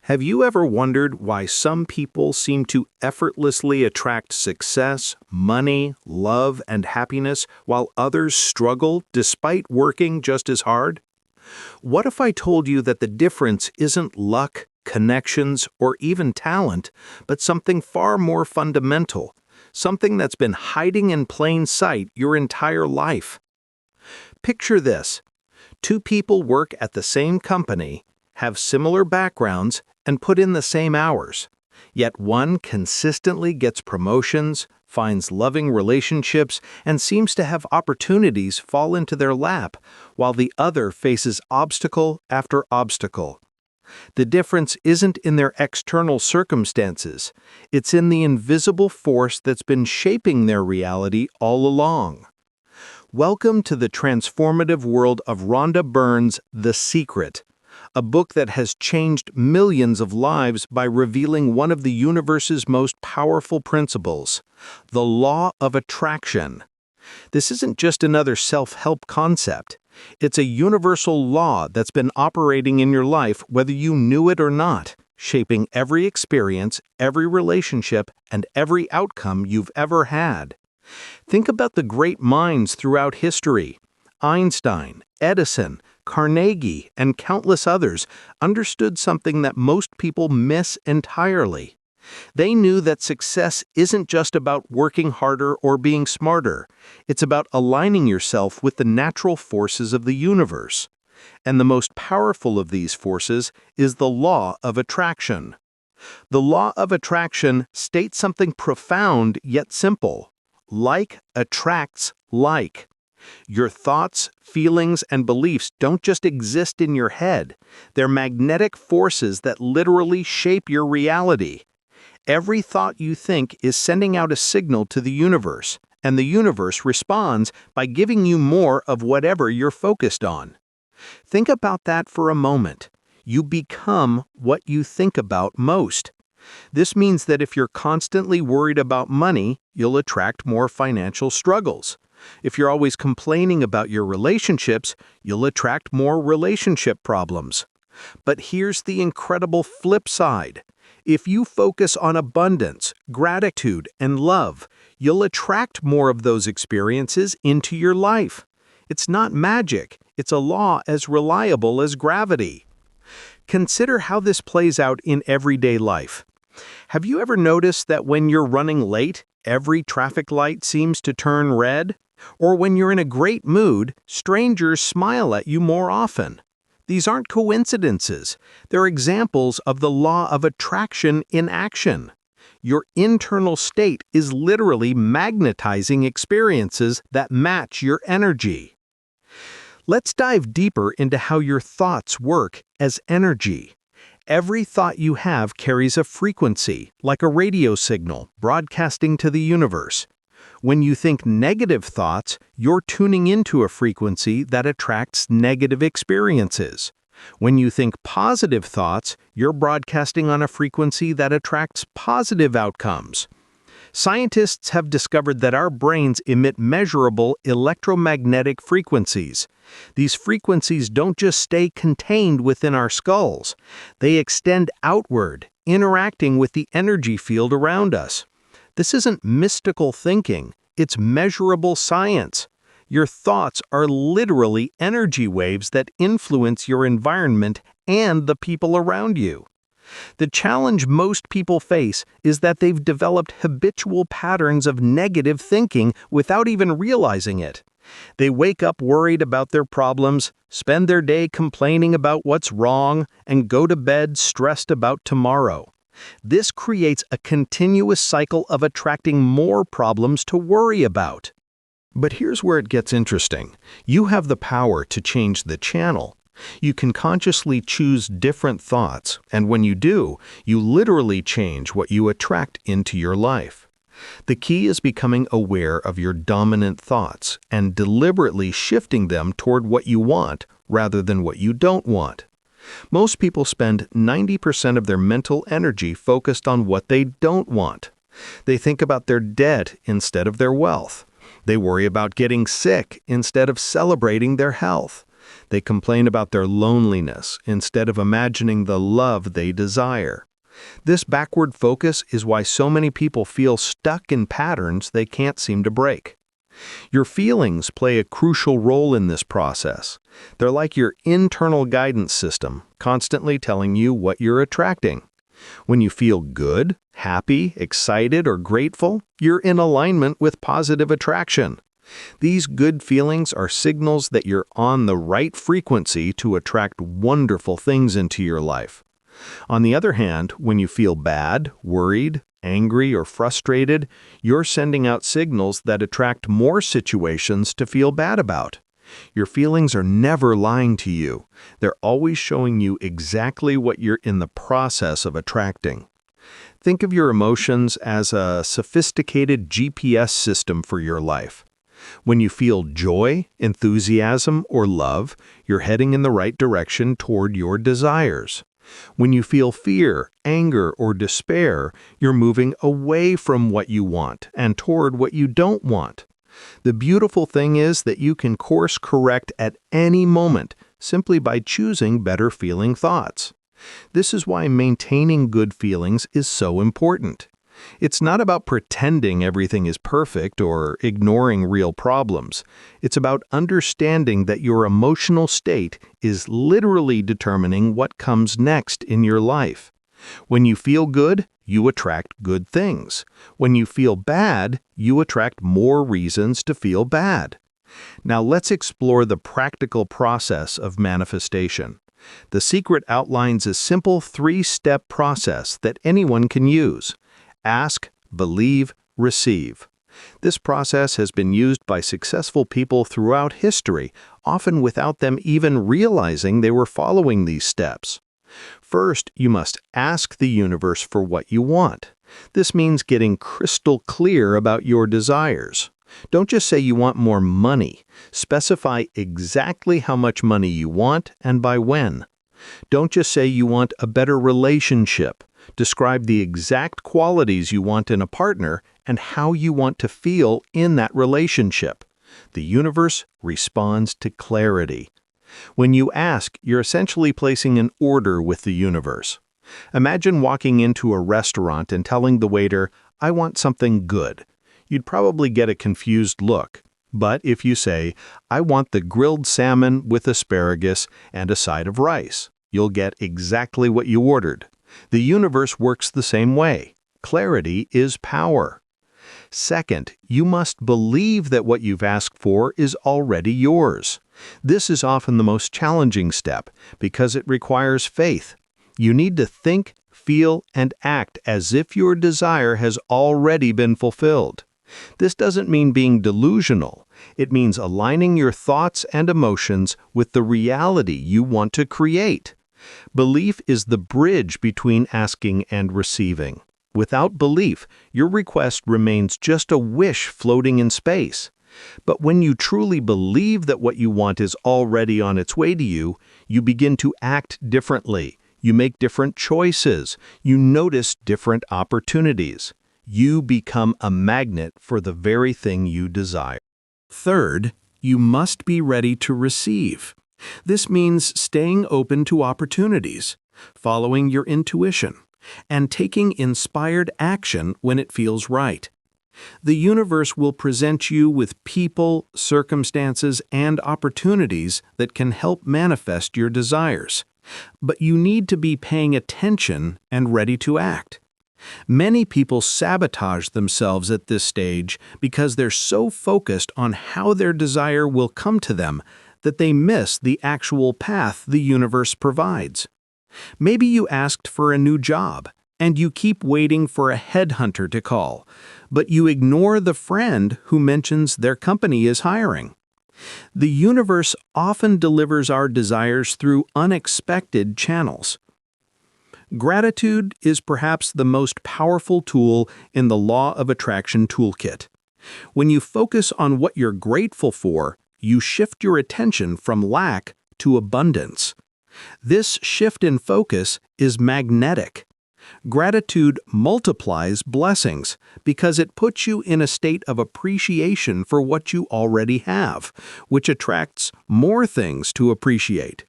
Have you ever wondered why some people seem to effortlessly attract success, money, love, and happiness while others struggle despite working just as hard? What if I told you that the difference isn't luck, connections, or even talent, but something far more fundamental, something that's been hiding in plain sight your entire life? Picture this. Two people work at the same company, have similar backgrounds, and put in the same hours. Yet one consistently gets promotions, finds loving relationships, and seems to have opportunities fall into their lap, while the other faces obstacle after obstacle. The difference isn't in their external circumstances, it's in the invisible force that's been shaping their reality all along. Welcome to the transformative world of Rhonda Byrne's The Secret, a book that has changed millions of lives by revealing one of the universe's most powerful principles, the law of attraction. This isn't just another self-help concept. It's a universal law that's been operating in your life whether you knew it or not, shaping every experience, every relationship, and every outcome you've ever had. Think about the great minds throughout history. Einstein, Edison, Carnegie, and countless others understood something that most people miss entirely. They knew that success isn't just about working harder or being smarter. It's about aligning yourself with the natural forces of the universe. And the most powerful of these forces is the law of attraction. The law of attraction states something profound yet simple. Like attracts like. Your thoughts, feelings, and beliefs don't just exist in your head. They're magnetic forces that literally shape your reality. Every thought you think is sending out a signal to the universe, and the universe responds by giving you more of whatever you're focused on. Think about that for a moment. You become what you think about most. This means that if you're constantly worried about money, you'll attract more financial struggles. If you're always complaining about your relationships, you'll attract more relationship problems. But here's the incredible flip side. If you focus on abundance, gratitude, and love, you'll attract more of those experiences into your life. It's not magic. It's a law as reliable as gravity. Consider how this plays out in everyday life. Have you ever noticed that when you're running late, every traffic light seems to turn red? Or when you're in a great mood, strangers smile at you more often? These aren't coincidences. They're examples of the law of attraction in action. Your internal state is literally magnetizing experiences that match your energy. Let's dive deeper into how your thoughts work as energy. Every thought you have carries a frequency, like a radio signal, broadcasting to the universe. When you think negative thoughts, you're tuning into a frequency that attracts negative experiences. When you think positive thoughts, you're broadcasting on a frequency that attracts positive outcomes. Scientists have discovered that our brains emit measurable electromagnetic frequencies. These frequencies don't just stay contained within our skulls. They extend outward, interacting with the energy field around us. This isn't mystical thinking, it's measurable science. Your thoughts are literally energy waves that influence your environment and the people around you. The challenge most people face is that they've developed habitual patterns of negative thinking without even realizing it. They wake up worried about their problems, spend their day complaining about what's wrong, and go to bed stressed about tomorrow. This creates a continuous cycle of attracting more problems to worry about. But here's where it gets interesting. You have the power to change the channel. You can consciously choose different thoughts, and when you do, you literally change what you attract into your life. The key is becoming aware of your dominant thoughts and deliberately shifting them toward what you want rather than what you don't want. Most people spend 90% of their mental energy focused on what they don't want. They think about their debt instead of their wealth. They worry about getting sick instead of celebrating their health. They complain about their loneliness instead of imagining the love they desire. This backward focus is why so many people feel stuck in patterns they can't seem to break. Your feelings play a crucial role in this process. They're like your internal guidance system, constantly telling you what you're attracting. When you feel good, happy, excited, or grateful, you're in alignment with positive attraction. These good feelings are signals that you're on the right frequency to attract wonderful things into your life. On the other hand, when you feel bad, worried, angry, or frustrated, you're sending out signals that attract more situations to feel bad about. Your feelings are never lying to you. They're always showing you exactly what you're in the process of attracting. Think of your emotions as a sophisticated GPS system for your life. When you feel joy, enthusiasm, or love, you're heading in the right direction toward your desires. When you feel fear, anger, or despair, you're moving away from what you want and toward what you don't want. The beautiful thing is that you can course correct at any moment simply by choosing better feeling thoughts. This is why maintaining good feelings is so important. It's not about pretending everything is perfect or ignoring real problems. It's about understanding that your emotional state is literally determining what comes next in your life. When you feel good, you attract good things. When you feel bad, you attract more reasons to feel bad. Now let's explore the practical process of manifestation. The secret outlines a simple 3-step process that anyone can use. Ask, believe, receive. This process has been used by successful people throughout history, often without them even realizing they were following these steps. First, you must ask the universe for what you want. This means getting crystal clear about your desires. Don't just say you want more money. Specify exactly how much money you want and by when. Don't just say you want a better relationship. Describe the exact qualities you want in a partner and how you want to feel in that relationship. The universe responds to clarity. When you ask, you're essentially placing an order with the universe. Imagine walking into a restaurant and telling the waiter, "I want something good." You'd probably get a confused look. But if you say, "I want the grilled salmon with asparagus and a side of rice," you'll get exactly what you ordered. The universe works the same way. Clarity is power. Second, you must believe that what you've asked for is already yours. This is often the most challenging step because it requires faith. You need to think, feel, and act as if your desire has already been fulfilled. This doesn't mean being delusional. It means aligning your thoughts and emotions with the reality you want to create. Belief is the bridge between asking and receiving. Without belief, your request remains just a wish floating in space. But when you truly believe that what you want is already on its way to you, you begin to act differently. You make different choices. You notice different opportunities. You become a magnet for the very thing you desire. Third, you must be ready to receive. This means staying open to opportunities, following your intuition, and taking inspired action when it feels right. The universe will present you with people, circumstances, and opportunities that can help manifest your desires. But you need to be paying attention and ready to act. Many people sabotage themselves at this stage because they're so focused on how their desire will come to them that they miss the actual path the universe provides. Maybe you asked for a new job, and you keep waiting for a headhunter to call, but you ignore the friend who mentions their company is hiring. The universe often delivers our desires through unexpected channels. Gratitude is perhaps the most powerful tool in the Law of Attraction toolkit. When you focus on what you're grateful for, you shift your attention from lack to abundance. This shift in focus is magnetic. Gratitude multiplies blessings because it puts you in a state of appreciation for what you already have, which attracts more things to appreciate.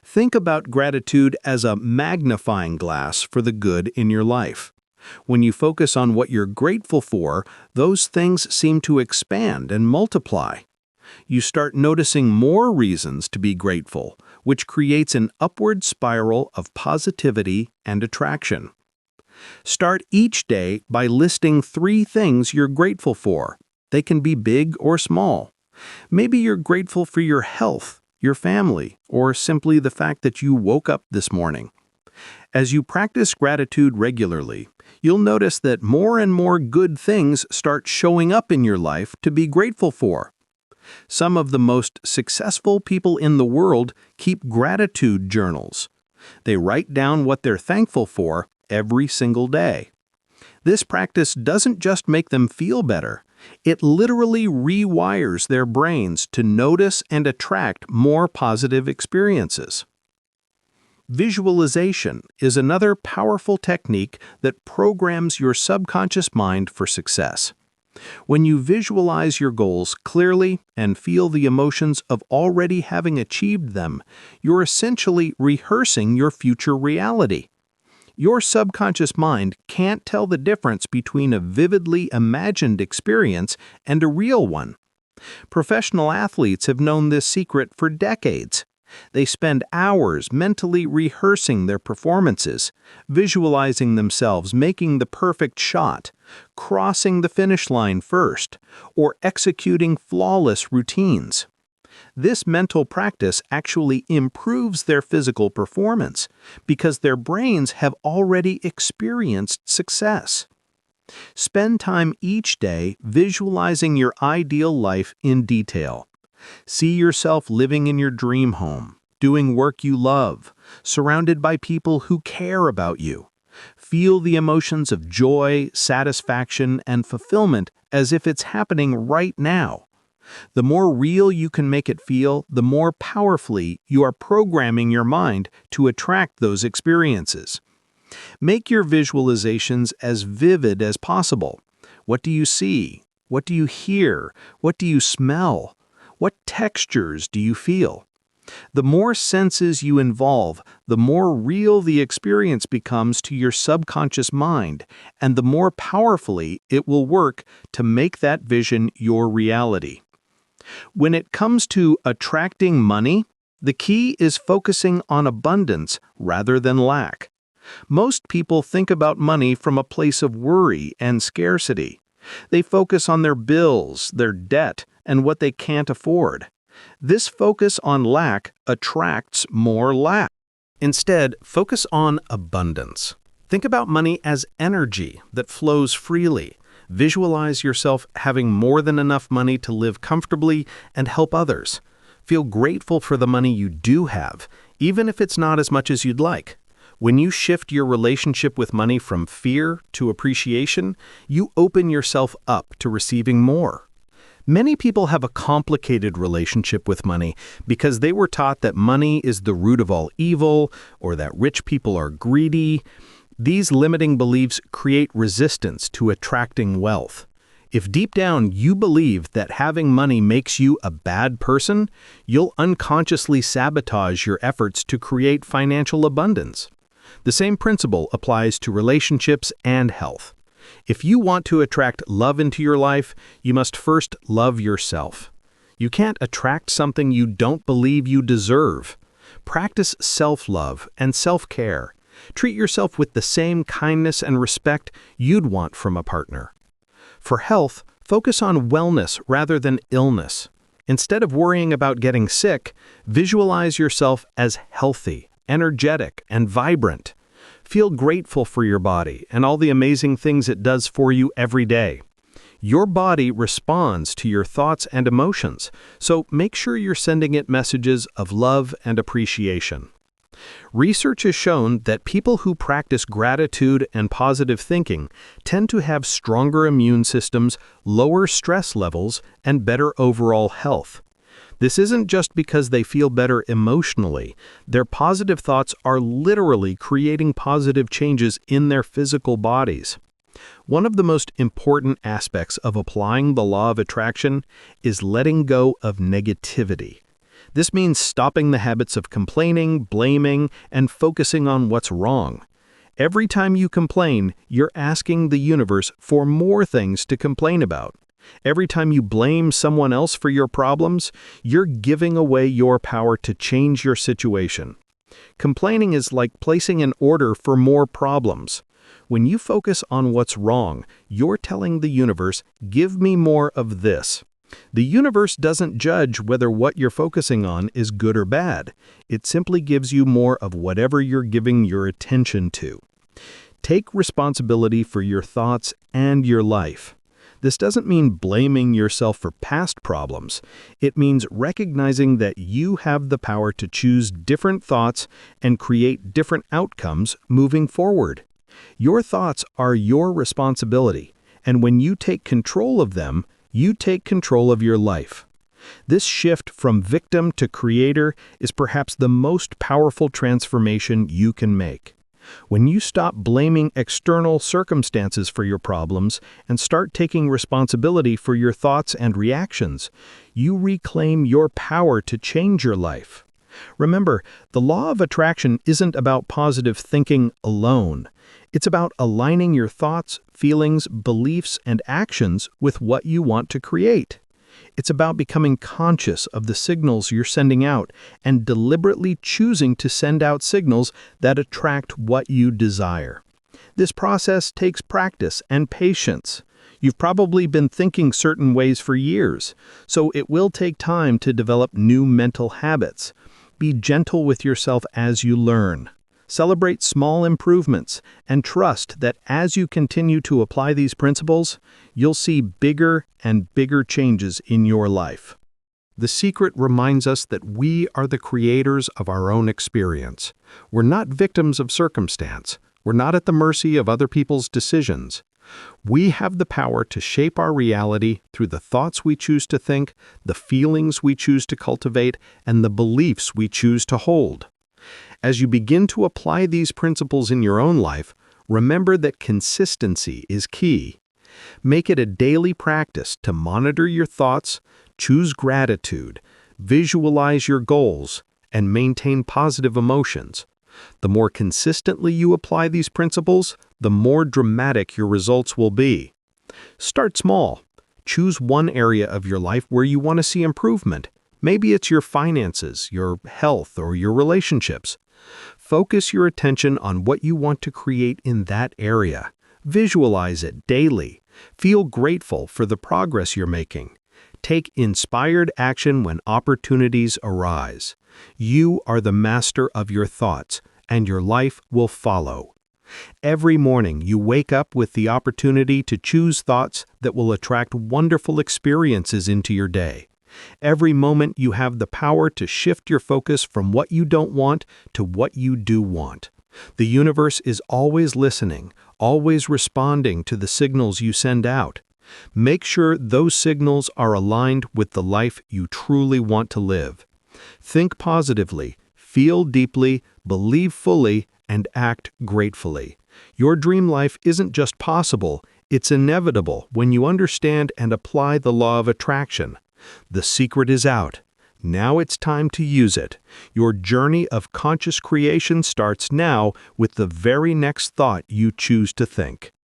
Think about gratitude as a magnifying glass for the good in your life. When you focus on what you're grateful for, those things seem to expand and multiply. You start noticing more reasons to be grateful, which creates an upward spiral of positivity and attraction. Start each day by listing 3 things you're grateful for. They can be big or small. Maybe you're grateful for your health, your family, or simply the fact that you woke up this morning. As you practice gratitude regularly, you'll notice that more and more good things start showing up in your life to be grateful for. Some of the most successful people in the world keep gratitude journals. They write down what they're thankful for every single day. This practice doesn't just make them feel better, it literally rewires their brains to notice and attract more positive experiences. Visualization is another powerful technique that programs your subconscious mind for success. When you visualize your goals clearly and feel the emotions of already having achieved them, you're essentially rehearsing your future reality. Your subconscious mind can't tell the difference between a vividly imagined experience and a real one. Professional athletes have known this secret for decades. They spend hours mentally rehearsing their performances, visualizing themselves making the perfect shot, crossing the finish line first, or executing flawless routines. This mental practice actually improves their physical performance because their brains have already experienced success. Spend time each day visualizing your ideal life in detail. See yourself living in your dream home, doing work you love, surrounded by people who care about you. Feel the emotions of joy, satisfaction, and fulfillment as if it's happening right now. The more real you can make it feel, the more powerfully you are programming your mind to attract those experiences. Make your visualizations as vivid as possible. What do you see? What do you hear? What do you smell? What textures do you feel? The more senses you involve, the more real the experience becomes to your subconscious mind, and the more powerfully it will work to make that vision your reality. When it comes to attracting money, the key is focusing on abundance rather than lack. Most people think about money from a place of worry and scarcity. They focus on their bills, their debt, and what they can't afford. This focus on lack attracts more lack. Instead, focus on abundance. Think about money as energy that flows freely. Visualize yourself having more than enough money to live comfortably and help others. Feel grateful for the money you do have, even if it's not as much as you'd like. When you shift your relationship with money from fear to appreciation, you open yourself up to receiving more. Many people have a complicated relationship with money because they were taught that money is the root of all evil or that rich people are greedy. These limiting beliefs create resistance to attracting wealth. If deep down you believe that having money makes you a bad person, you'll unconsciously sabotage your efforts to create financial abundance. The same principle applies to relationships and health. If you want to attract love into your life, you must first love yourself. You can't attract something you don't believe you deserve. Practice self-love and self-care. Treat yourself with the same kindness and respect you'd want from a partner. For health, focus on wellness rather than illness. Instead of worrying about getting sick, visualize yourself as healthy, energetic, and vibrant. Feel grateful for your body and all the amazing things it does for you every day. Your body responds to your thoughts and emotions, so make sure you're sending it messages of love and appreciation. Research has shown that people who practice gratitude and positive thinking tend to have stronger immune systems, lower stress levels, and better overall health. This isn't just because they feel better emotionally. Their positive thoughts are literally creating positive changes in their physical bodies. One of the most important aspects of applying the law of attraction is letting go of negativity. This means stopping the habits of complaining, blaming, and focusing on what's wrong. Every time you complain, you're asking the universe for more things to complain about. Every time you blame someone else for your problems, you're giving away your power to change your situation. Complaining is like placing an order for more problems. When you focus on what's wrong, you're telling the universe, "Give me more of this." The universe doesn't judge whether what you're focusing on is good or bad. It simply gives you more of whatever you're giving your attention to. Take responsibility for your thoughts and your life. This doesn't mean blaming yourself for past problems. It means recognizing that you have the power to choose different thoughts and create different outcomes moving forward. Your thoughts are your responsibility, and when you take control of them, you take control of your life. This shift from victim to creator is perhaps the most powerful transformation you can make. When you stop blaming external circumstances for your problems and start taking responsibility for your thoughts and reactions, you reclaim your power to change your life. Remember, the law of attraction isn't about positive thinking alone. It's about aligning your thoughts, feelings, beliefs, and actions with what you want to create. It's about becoming conscious of the signals you're sending out and deliberately choosing to send out signals that attract what you desire. This process takes practice and patience. You've probably been thinking certain ways for years, so it will take time to develop new mental habits. Be gentle with yourself as you learn. Celebrate small improvements and trust that as you continue to apply these principles, you'll see bigger and bigger changes in your life. The secret reminds us that we are the creators of our own experience. We're not victims of circumstance. We're not at the mercy of other people's decisions. We have the power to shape our reality through the thoughts we choose to think, the feelings we choose to cultivate, and the beliefs we choose to hold. As you begin to apply these principles in your own life, remember that consistency is key. Make it a daily practice to monitor your thoughts, choose gratitude, visualize your goals, and maintain positive emotions. The more consistently you apply these principles, the more dramatic your results will be. Start small. Choose one area of your life where you want to see improvement. Maybe it's your finances, your health, or your relationships. Focus your attention on what you want to create in that area. Visualize it daily. Feel grateful for the progress you're making. Take inspired action when opportunities arise. You are the master of your thoughts, and your life will follow. Every morning, you wake up with the opportunity to choose thoughts that will attract wonderful experiences into your day. Every moment, you have the power to shift your focus from what you don't want to what you do want. The universe is always listening, always responding to the signals you send out. Make sure those signals are aligned with the life you truly want to live. Think positively, feel deeply, believe fully, and act gratefully. Your dream life isn't just possible, it's inevitable when you understand and apply the law of attraction. The secret is out. Now it's time to use it. Your journey of conscious creation starts now with the very next thought you choose to think.